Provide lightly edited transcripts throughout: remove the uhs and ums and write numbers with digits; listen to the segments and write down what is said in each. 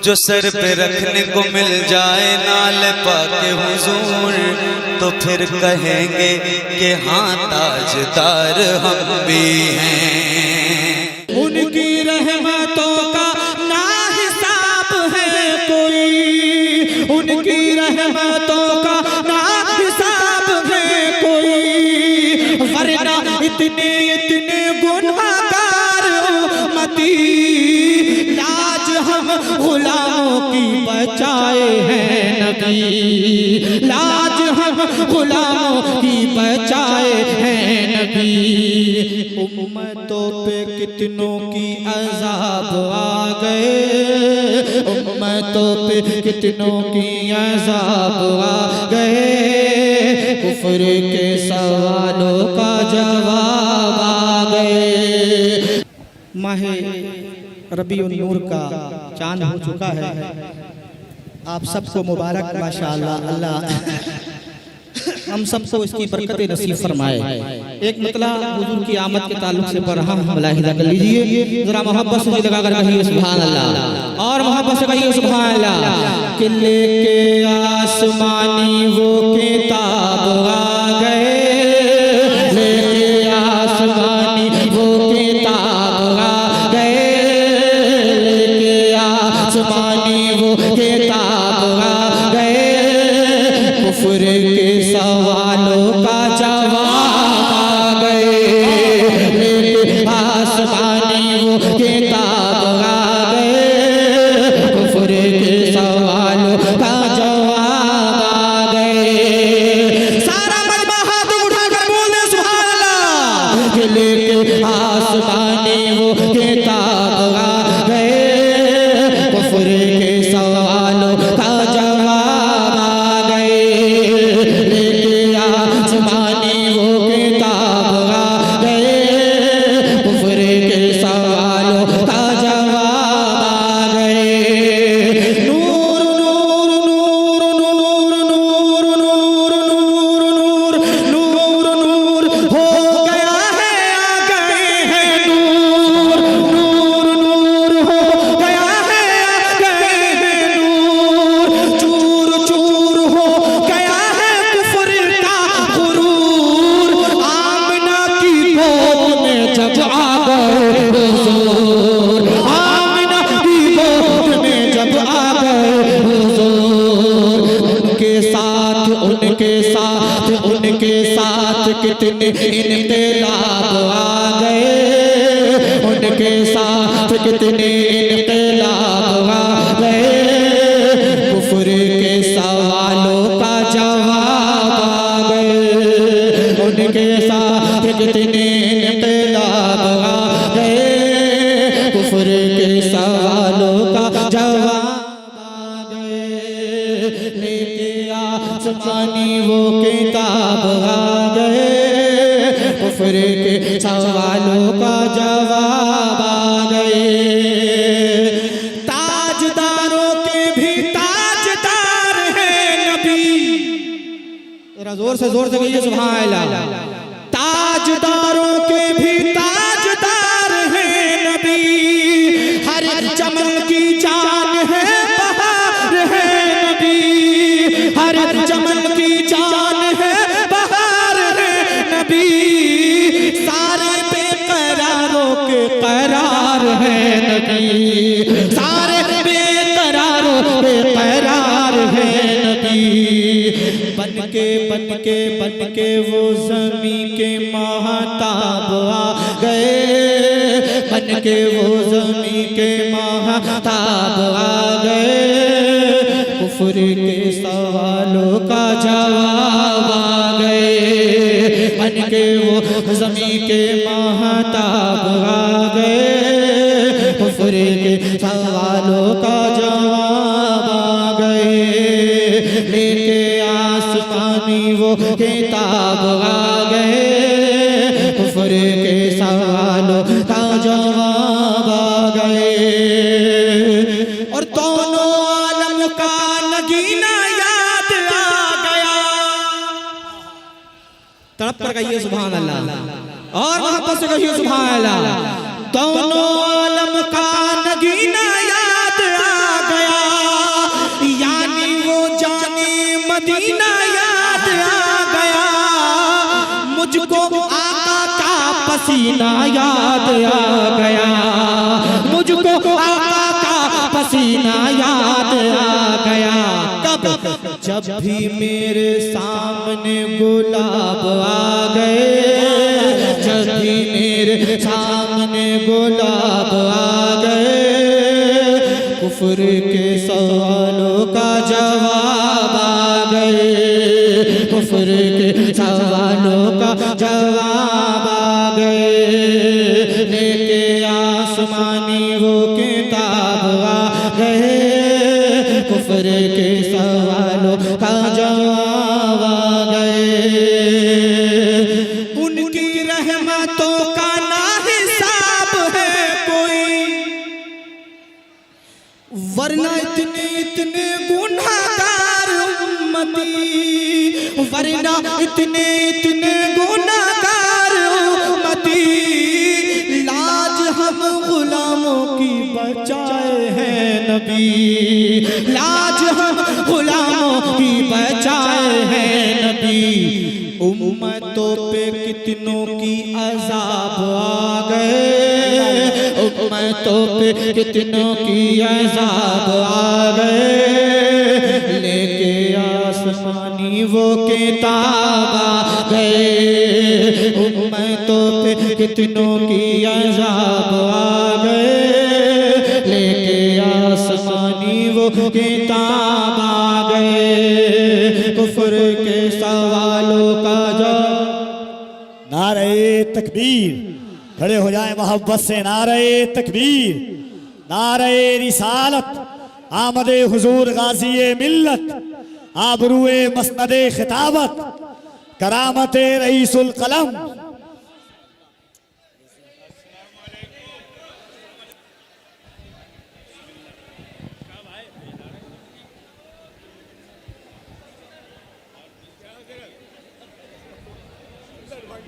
जो सर पे रखने को मिल जाए नाल पाके हुजूर, तो फिर कहेंगे कि हाँ ताजदार हम भी हैं। उनकी रहमतों का ना हिसाब है कोई, उनकी रहमतों का ना हिसाब है कोई, वरना इतने इतने गुनहगार उम्मती लाज हम गुलामों की बचाए हैं नबी, लाज हम गुलामों की बचाए हैं नबी। उम्मतों पे कितनों की अज़ाब आ गए, उम्मतों पे कितनों की अज़ाब आ गए, कुफ्र के सवालों का जवाब आ गए। माह रबीउन नूर का चांद हो चुका है, आप सबको मुबारक माशाअल्लाह। अल्लाह हम सबको इसकी बरकत नसीब फरमाए। एक मतलब हुजूर की आमद के ताल्लुक से पढ़ा हम मुलाहिजा कर लीजिए, जरा मोहब्बत से लगा कर कहिए सुभान अल्लाह, और मोहब्बत से कहिए सुभान अल्लाह। कि लेके आसमानी वो किताब आ गए, लेके आसमानी वो किताब आ गए, लेके आसमानी वो किताब आ गए, कुफ्र के सवालों का जवाब आ गए, लेके आसमानी वो किताब आ गए, कुफ्र के सवालों का जवाब आ गए। सारा मजमा हाथ उठाकर बोले सुभान अल्लाह। कि लेके आसमानी वो किताब आ गए, कुफ्र के सवालों का जवाब आ गए, लेके आसमानी वो किताब आ गए, कुफ्र के सवालों का जवाब आ गए। नूर नूर नूर नूर नूर नूर नूर नूर नूर नूर हो गया है, आ गए हैं नूर, नूर नूर हो गया है, आ गए हैं नूर, चूर चूर हो गया है कुफ्र का गुरूर, आमना की गोद में जब आ गए हुजूर, आमना की गोद में जब आ गए हुजूर, उनके साथ उनके साथ उनके साथ कितने इनकलाब आ गए, उनके साथ कितने इनकलाब आ गए, कुफ्र के सवालों का जवाब आ गए, उनके साथ कितने इनकलाब आ गए, कुफ्र के सवालों का जवाब आ गए, लेके आसमानी वो किताब आ गए, कुफ्र के सवालों का जवाब आ गए। ताजदारों के भी ताजदार है नबी, जरा जोर से कहिए सुभान अल्लाह। ताजदारों के भी ताजदार है नबी, हर चमन की जान है बहार है नबी, हर चमन की जान है बहार है नबी, सारे बेकरारों के करार है नबी, सारे बेकरारों के करार है नबी। बन के वो ज़मी के महताब आ गए, बन के वो ज़मी के महताब आ गए, कुफ्र के सवालों का जवाब आ गए, बन के वो ज़मी के महताब आ गए, कुफ्र के सवालों का जवाब आ गए, लेके आसमानी वो किताब आ गए, कुफ्र के सवालों का जवाब आ गए। और दोनों आलम का नगीना याद आ गया, तड़प कर कहिए सुभान अल्लाह, और मोहब्बत से कहिए सुभान अल्लाह। दोनों आलम का नगीना याद आ गया, मुझको आका का पसीना याद आ गया, मुझको आका का पसीना याद आ गया। कब? जब भी मेरे सामने गुलाब आ गए, जब भी मेरे सामने गुलाब आ गए, कुफ्र के सवालों का जवाब आ गए, कुफ्र के सवालों का जवाब आ गए। लेके आसमानी वो किताब आ गए, कुफ्र के सवालों का जवाब आ गए। उनकी रहमतों का ना हिसाब है कोई, वरना इतने इतने गुनाहगार उम्मती, वरना इतने इतने गुनाहगार उम्मती, लाज हम गुलामों की बचाए हैं नबी, लाज हम गुलामों की बचाए हैं नबी। उम्मतों पे कितनों की अज़ाब आ गए, उम्मतों पे कितनों की अज़ाब आ गए, लेके आसमानी वो किताब आ गए, उम्मतों पे कितनों की अज़ाब आ गए, लेके आसमानी वो किताब आ गए, कुफ्र के सवालों का जवाब। नारे तकबीर, खड़े हो जाए मोहब्बत से। नारे तकबीर, नारे रिसालत, आमदे हुजूर गाज़ी मिल्लत, आबरूए मसनदे खिताबत, करामते रईसुल कलम।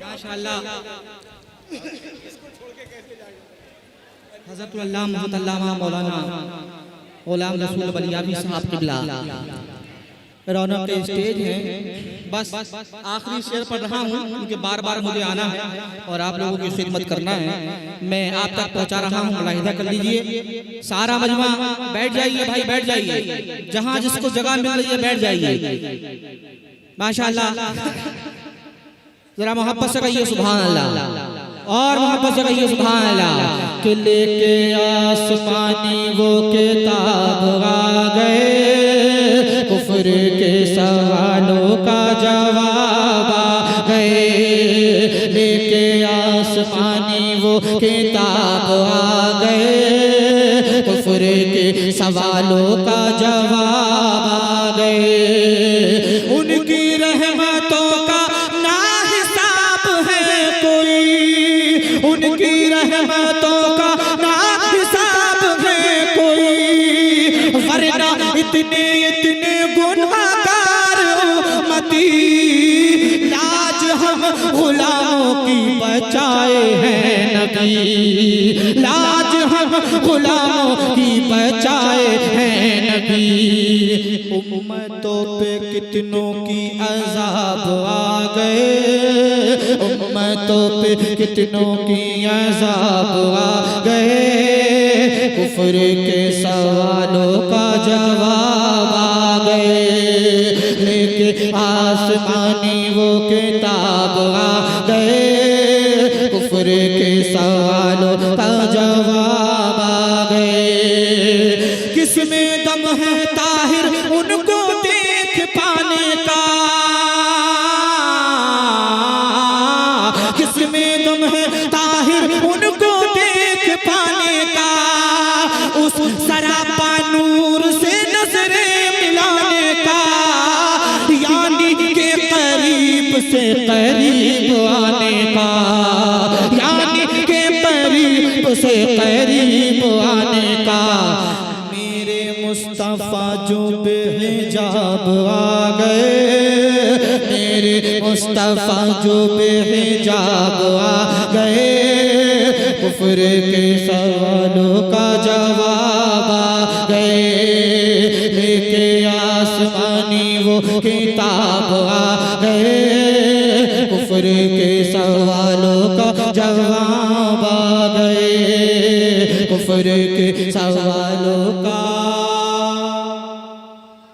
माशाअल्लाह हज़रत अल्लामा मौलाना ग़ुलाम रसूल बलियावी साहब क़िबला रौनक के स्टेज हैं। बस आखिरी शेर पढ़ रहा हूँ, क्योंकि बार बार मुझे आना है और आप लोगों की खिदमत करना है। मैं आप तक पहुँचा रहा हूँ, मुलाहिदा कर लीजिए। सारा मजमा बैठ जाइए भाई, बैठ जाइए, जहाँ जिसको जगह मिल रही है बैठ जाइए। माशाअल्लाह, जरा मोहब्बत से कहिए सुभान अल्लाह, और मोहब्बत से कहिए सुभान अल्लाह। कि लेके आसमानी वो किताब आ गए, कुफ्र के सवालों का जवाब आ गए, लेके आसमानी वो किताब आ गए, कुफ्र के सवालों का जवाब आ गए। उनकी रहमतों का उनकी रहमतों का ना हिसाब है कोई, वरना इतने इतने गुनाहगार उम्मती, लाज हम गुलामों की बचाए हैं नबी, लाज हम गुलामों की बचाए हैं नबी। उम्मतों पे कितनों की अज़ाब आ गए, उम्मतों पे कितनों की अज़ाब आ गए, कुफ्र के सवालों का जवाब आ गए, लेके आसमानी वो किताब आ गए, कुफ्र के सवालों का जवाब आ गए। किसमें दम है ताहिर उनको देख पाने का, किसमें दम है ताहिर उनको देख पाने का, उस सरापा नूर से नजरें मिलाने का, यानी के करीब से करीब आने का, यानी के करीब से करीब आने का। मेरे मुस्तफा जो बेहिजाब आ गए, मेरे मुस्तफा जो बेहिजाब आ गए, कुफ्र के सवालों का जवाब आ गए, लेके आसमानी वो किताब आ गए, कुफर के सवालों का जवाब आ गए, कुफर के सवालों का